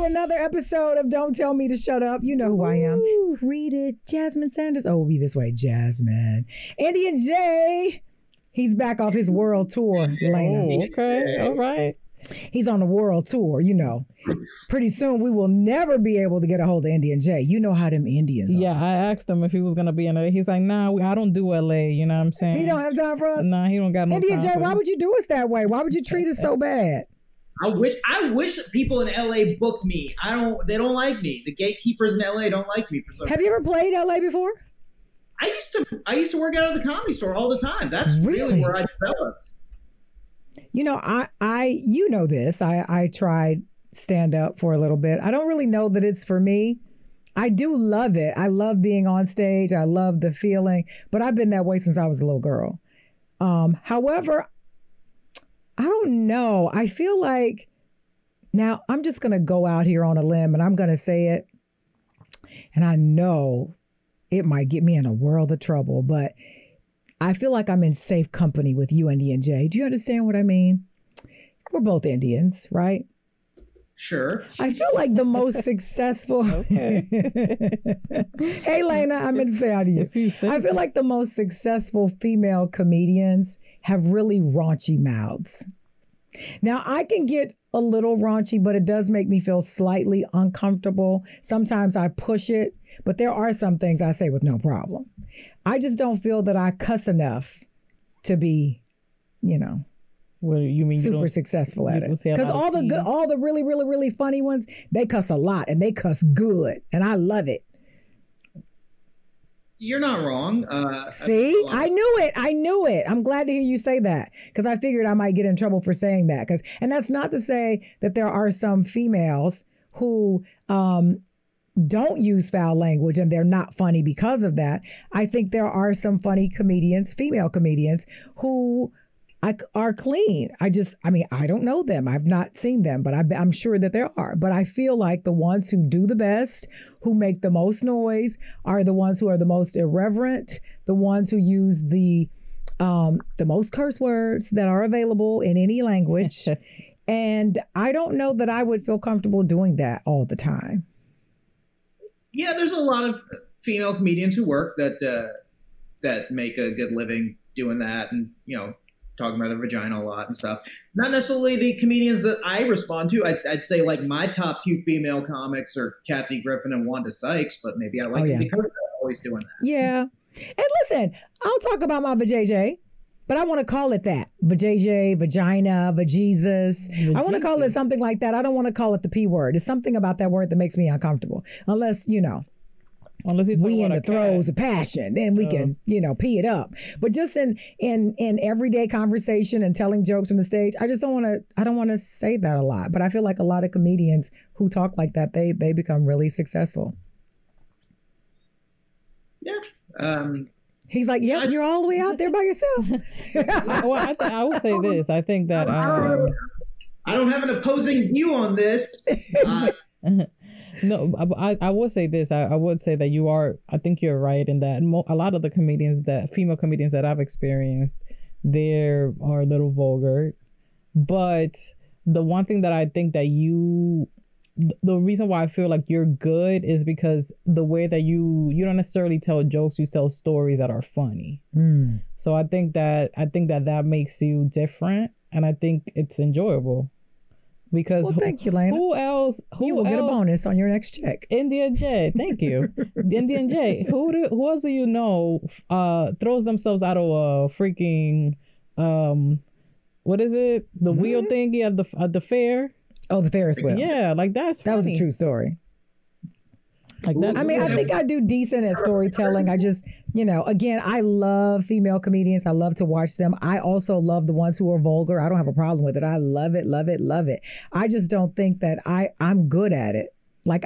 another episode of Don't Tell Me to Shut Up. You know who I am. Read it. Jasmine Sanders. Oh, we'll be this way. Jasmine. Andy and Jay. He's back off his world tour, Lena. Oh, okay. All right. He's on the world tour, you know. Pretty soon we will never be able to get a hold of Indy and Jay. You know how them Indians are. Yeah, I asked him if he was going to be in LA. He's like, nah, I don't do LA. You know what I'm saying? He don't have time for us? Nah, he don't got no Indy time and Jay, for why us. would you do us that way? Why would you treat us so bad? I wish people in LA booked me. They don't like me. The gatekeepers in LA don't like me for some reason. Have you ever played LA before? I used to work out of the Comedy Store all the time. That's really where I developed. You know, you know this. I tried stand up for a little bit. I don't really know that it's for me. I do love it. I love being on stage. I love the feeling, but I've been that way since I was a little girl. However, I don't know. I feel like now I'm just going to go out here on a limb and I'm going to say it. And I know it might get me in a world of trouble, but I feel like I'm in safe company with you, Indy and Jay. Do you understand what I mean? We're both Indians, right? Sure. I feel like the most successful. Okay. Hey, Lena, I meant to say hi to you. I feel like the most successful female comedians have really raunchy mouths. Now, I can get a little raunchy, but it does make me feel slightly uncomfortable. Sometimes I push it, but there are some things I say with no problem. I just don't feel that I cuss enough to be, you know, what do you mean? Super successful at it. Because all the really, really, really funny ones, they cuss a lot and they cuss good. And I love it. You're not wrong. See, I knew it. I'm glad to hear you say that because I figured I might get in trouble for saying that. And that's not to say that there are some females who don't use foul language and they're not funny because of that. I think there are some funny comedians, female comedians, who are clean. I don't know them. I've not seen them, but I'm sure that there are. But I feel like the ones who do the best, who make the most noise, are the ones who are the most irreverent, the ones who use the most curse words that are available in any language. And I don't know that I would feel comfortable doing that all the time. Yeah, there's a lot of female comedians who work that make a good living doing that, and talking about their vagina a lot and stuff. Not necessarily the comedians that I respond to. I'd say like my top two female comics are Kathy Griffin and Wanda Sykes, but maybe I like it because they're always doing that. Yeah. And listen, I'll talk about my vajayjay, but I want to call it that. Vajayjay, vagina, vajesus. I want to call it something like that. I don't want to call it the P word. It's something about that word that makes me uncomfortable. Unless we in the throes of passion, then we can, pee it up. But just in everyday conversation and telling jokes from the stage, I don't want to say that a lot. But I feel like a lot of comedians who talk like that, they become really successful. Yeah. He's like, yep, you're all the way out there by yourself. Well, I would say this. I think that I don't have an opposing view on this. No, I would say this. I would say that I think you're right in that a lot of the female comedians that I've experienced, they are a little vulgar. But the one thing that I think that the reason why I feel like you're good is because the way that you don't necessarily tell jokes, you tell stories that are funny. So I think that makes you different, and I think it's enjoyable. Because thank you, Lena. Who else will get a bonus on your next check? Indy and Jay, thank you. Indy and Jay, who else do you know throws themselves out of a freaking what is it? The wheel thingy at the fair? Oh, the Ferris wheel. Yeah, like that was a true story. Like that. I think I do decent at storytelling. I just, again, I love female comedians. I love to watch them. I also love the ones who are vulgar. I don't have a problem with it. I love it, love it, love it. I just don't think that I'm good at it. Like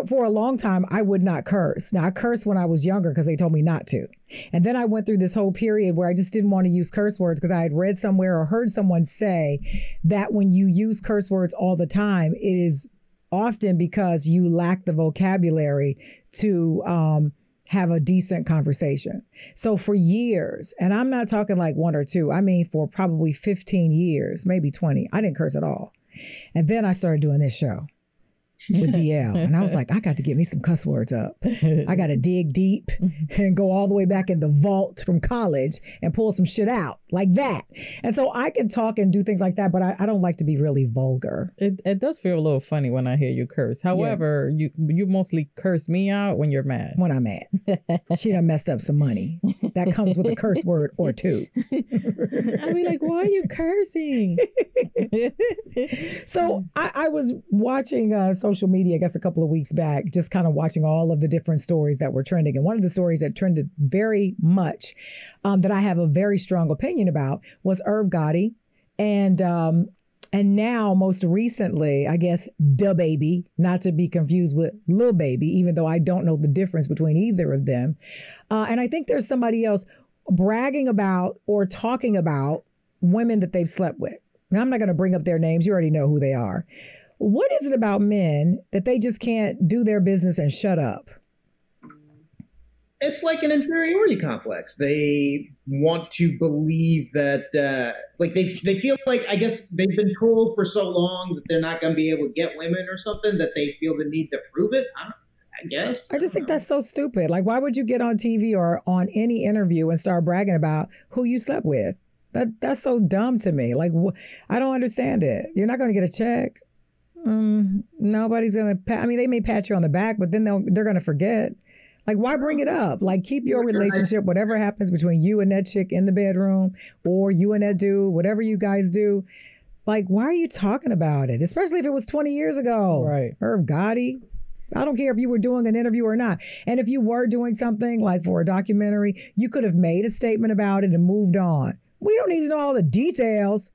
for a long time, I would not curse. Now I cursed when I was younger because they told me not to. And then I went through this whole period where I just didn't want to use curse words because I had read somewhere or heard someone say that when you use curse words all the time, it is often because you lack the vocabulary to have a decent conversation. So for years, and I'm not talking like one or two, I mean for probably 15 years, maybe 20, I didn't curse at all. And then I started doing this show. with DL. And I was like, I got to get me some cuss words up. I got to dig deep and go all the way back in the vault from college and pull some shit out like that. And so I can talk and do things like that, but I don't like to be really vulgar. It does feel a little funny when I hear you curse. However, you mostly curse me out when you're mad. When I'm mad. She done messed up some money. That comes with a curse word or two. I'll be like, why are you cursing? So I was watching social media, I guess a couple of weeks back, just kind of watching all of the different stories that were trending. And one of the stories that trended very much that I have a very strong opinion about was Irv Gotti. And now most recently, I guess, Da Baby, not to be confused with Lil Baby, even though I don't know the difference between either of them. And I think there's somebody else bragging about or talking about women that they've slept with. Now, I'm not going to bring up their names. You already know who they are. What is it about men that they just can't do their business and shut up? It's like an inferiority complex. They want to believe that, like they feel like, I guess they've been told for so long that they're not going to be able to get women or something, that they feel the need to prove it. I guess. I just think that's so stupid. Like, why would you get on TV or on any interview and start bragging about who you slept with? That's so dumb to me. Like, I don't understand it. You're not going to get a check. Nobody's going to I mean, they may pat you on the back, but then they're going to forget. Like, why bring it up? Like, keep your relationship, whatever happens between you and that chick in the bedroom or you and that dude, whatever you guys do. Like, why are you talking about it? Especially if it was 20 years ago. Right. Irv Gotti. I don't care if you were doing an interview or not. And if you were doing something like for a documentary, you could have made a statement about it and moved on. We don't need to know all the details.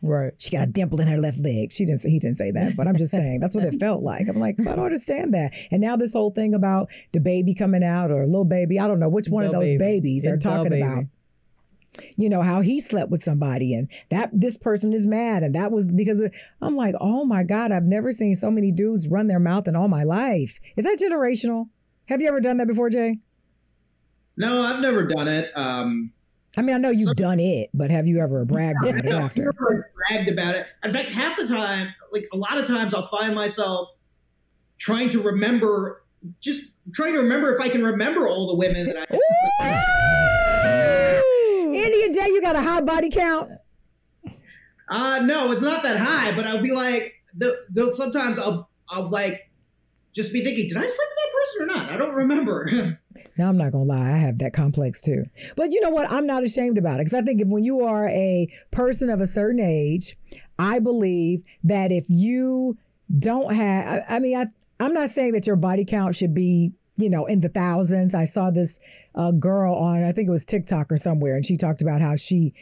Right. She got a dimple in her left leg. He didn't say that, but I'm just saying that's what it felt like. I'm like, I don't understand that. And now this whole thing about the baby coming out or Lil Baby, I don't know which one of those babies they're talking about. You know, how he slept with somebody and that this person is mad. And that was because I'm like, oh my God, I've never seen so many dudes run their mouth in all my life. Is that generational? Have you ever done that before, Jay? No, I've never done it. I mean, I know you've done it, but have you ever bragged about it after? I've never bragged about it. In fact, half the time, like a lot of times I'll find myself trying to remember if I can remember all the women that I India J, you got a high body count? No, it's not that high, but I'll be like, sometimes I'll like just be thinking, did I sleep with that person or not? I don't remember. Now, I'm not going to lie. I have that complex too. But you know what? I'm not ashamed about it because I think when you are a person of a certain age, I believe that if you don't have, I'm not saying that your body count should be, you know, in the thousands. I saw this girl on, I think it was TikTok or somewhere, and she talked about how she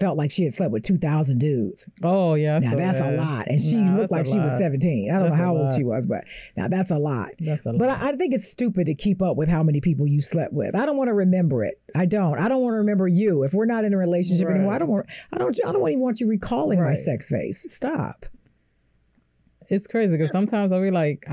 felt like she had slept with 2,000 dudes. Oh, yeah. Now, that's a lot. And she looked like she was 17. I don't know how old she was, but now that's a lot. That's a lot. But I think it's stupid to keep up with how many people you slept with. I don't want to remember it. I don't want to remember you. If we're not in a relationship anymore, I don't even want you recalling my sex face. Stop. It's crazy because sometimes I'll be like,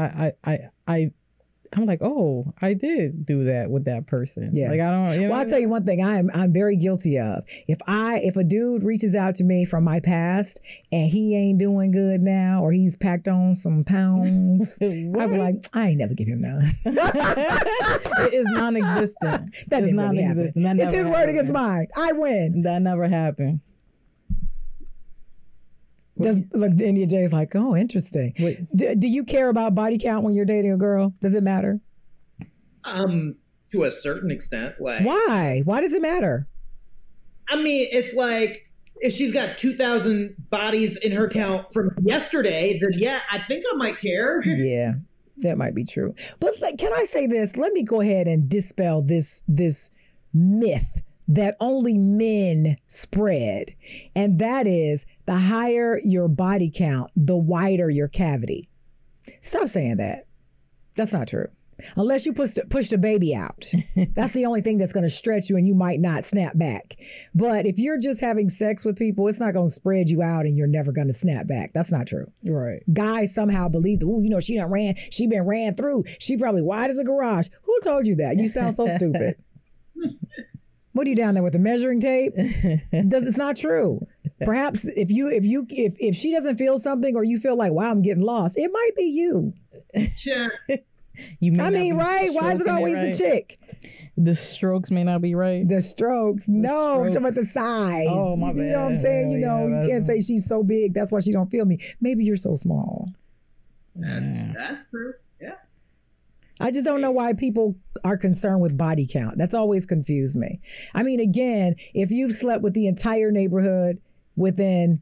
I'm like, oh, I did do that with that person. Yeah. Like, I don't, you know. Well, I'll tell you one thing I'm very guilty of. If a dude reaches out to me from my past and he ain't doing good now or he's packed on some pounds, I'll be like, I ain't never give him none. It is non-existent. That is non-existent. It's his word against mine. I win. That never happened. India J's like, oh, interesting. Do you care about body count when you're dating a girl? Does it matter? To a certain extent. Like, why? Why does it matter? I mean, it's like if she's got 2,000 bodies in her count from yesterday, then yeah, I think I might care. Yeah, that might be true. But can I say this? Let me go ahead and dispel this myth that only men spread. And that is, the higher your body count, the wider your cavity. Stop saying that. That's not true. Unless you push the baby out. That's the only thing that's going to stretch you and you might not snap back. But if you're just having sex with people, it's not going to spread you out and you're never going to snap back. That's not true. Right. Guys somehow believe that, she been ran through. She probably wide as a garage. Who told you that? You sound so stupid. What are you down there with a measuring tape? It's not true. Perhaps if she doesn't feel something or you feel like, wow, I'm getting lost, it might be you. Yeah. I mean, right? Why is it always the chick? The strokes may not be right. The strokes. No, I'm talking about the size. Oh, my bad. You know what I'm saying? You can't say she's so big. That's why she don't feel me. Maybe you're so small. That's true. Yeah. I just don't know why people are concerned with body count. That's always confused me. I mean, again, if you've slept with the entire neighborhood within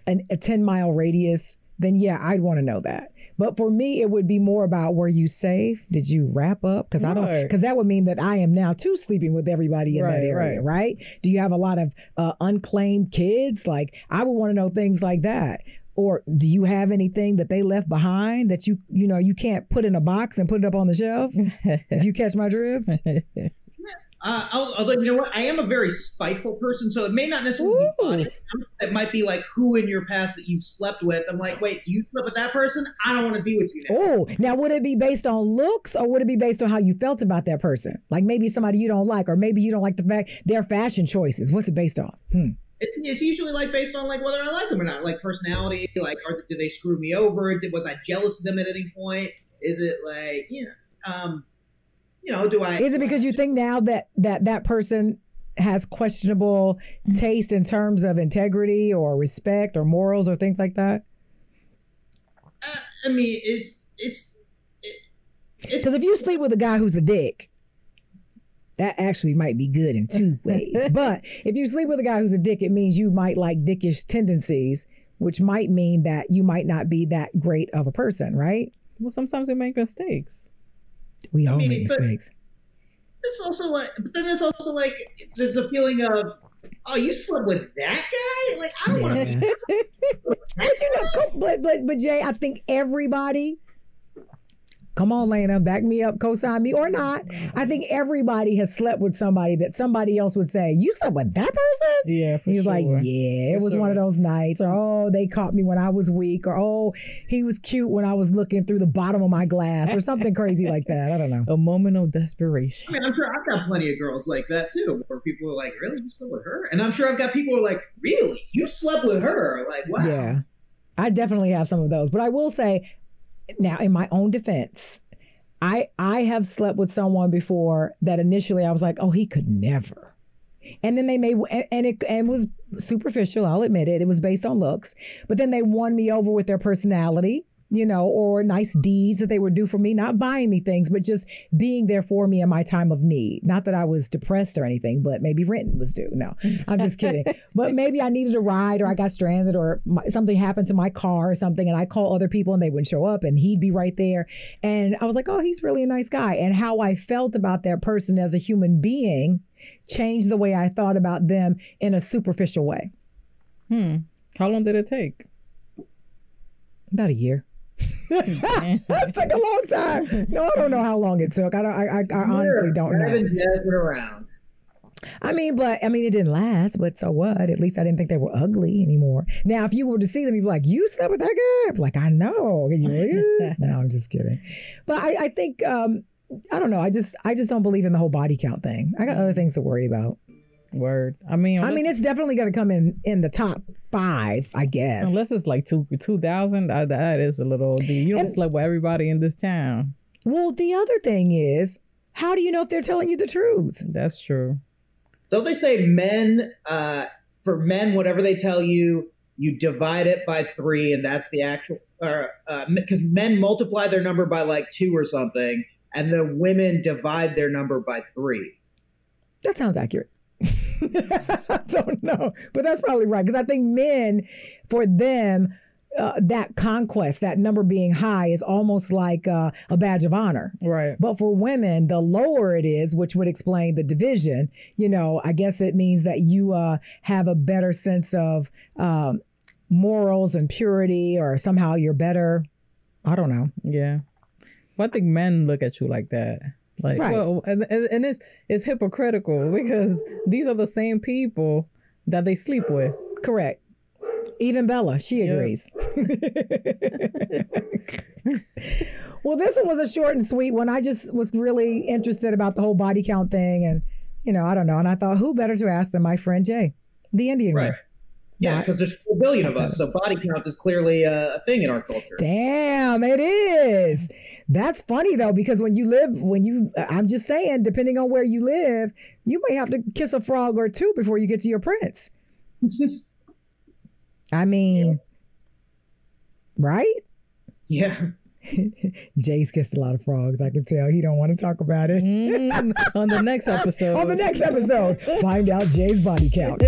a 10-mile radius, then yeah, I'd want to know that. But for me, it would be more about, were you safe? Did you wrap up? Because that would mean that I am now too sleeping with everybody in that area, right? Do you have a lot of unclaimed kids? Like, I would want to know things like that. Or do you have anything that they left behind that you can't put in a box and put it up on the shelf? If you catch my drift. Although, you know what? I am a very spiteful person, so it may not necessarily be body count. It might be like who in your past that you've slept with. I'm like, wait, do you sleep with that person? I don't want to be with you now. Oh, now would it be based on looks or would it be based on how you felt about that person? Like maybe somebody you don't like, or maybe you don't like the fact their fashion choices. What's it based on? It's usually like based on like whether I like them or not, like personality, like did they screw me over? Was I jealous of them at any point? Is it like do I? Is it because you think now that person has questionable taste in terms of integrity or respect or morals or things like that? I mean, it's because if you sleep with a guy who's a dick, that actually might be good in two ways. But if you sleep with a guy who's a dick, it means you might like dickish tendencies, which might mean that you might not be that great of a person, right? Well, sometimes we make mistakes. We all make mistakes. It's also like, but then it's also like, there's a feeling of, oh, you slept with that guy? Like, I don't want to. But Jay, I think everybody. Come on, Lena, back me up, co-sign me or not. I think everybody has slept with somebody that somebody else would say, you slept with that person? Yeah, for He's sure. like, yeah, it was one of those nights. Or, oh, they caught me when I was weak. Or, oh, he was cute when I was looking through the bottom of my glass. Or something crazy like that. I don't know. A moment of desperation. I mean, I'm sure I've got plenty of girls like that, too, where people are like, really? You slept with her? And I'm sure I've got people who are like, really? You slept with her? Like, wow. Yeah, I definitely have some of those. But I will say, now, in my own defense, I have slept with someone before that initially I was like, oh, he could never. And then it was superficial, I'll admit it. It was based on looks. But then they won me over with their personality, or nice deeds that they would do for me, not buying me things, but just being there for me in my time of need. Not that I was depressed or anything, but maybe rent was due. No, I'm just kidding. But maybe I needed a ride or I got stranded or something happened to my car or something. And I call other people and they wouldn't show up and he'd be right there. And I was like, oh, he's really a nice guy. And how I felt about that person as a human being changed the way I thought about them in a superficial way. How long did it take? About a year. It took a long time. No, I don't know how long it took. I honestly don't know. Around. I mean, it didn't last, but so what? At least I didn't think they were ugly anymore. Now, if you were to see them, you'd be like, you slept with that guy? I'm like, I know. No, I'm just kidding. But I think, I don't know. I just don't believe in the whole body count thing. I got other things to worry about. Word. I mean, it's definitely going to come in the top 5, I guess. Unless it's like 2,000, that is a little. You don't sleep with everybody in this town. Well, the other thing is, how do you know if they're telling you the truth? That's true. Don't they say for men, whatever they tell you, you divide it by 3, and that's the actual. Because men multiply their number by like 2 or something, and the women divide their number by 3. That sounds accurate. I don't know, but that's probably right, because I think men, for them, that conquest, that number being high, is almost like a badge of honor. Right. But for women, the lower it is, which would explain the division, I guess it means that you have a better sense of morals and purity, or somehow you're better. I don't know. Yeah. Well, I think men look at you like that. Like, right. Well, and it's hypocritical, because these are the same people that they sleep with. Correct. Even Bella, she agrees. Well, this one was a short and sweet one. I just was really interested about the whole body count thing, and I don't know. And I thought, who better to ask than my friend Jay, the Indian one. Yeah, because there's 4 billion of us, so body count is clearly a thing in our culture. Damn, it is. That's funny though, because I'm just saying, depending on where you live, you may have to kiss a frog or two before you get to your prince. I mean, right? Yeah. Jay's kissed a lot of frogs. I can tell he don't want to talk about it. On the next episode. On the next episode, find out Jay's body count.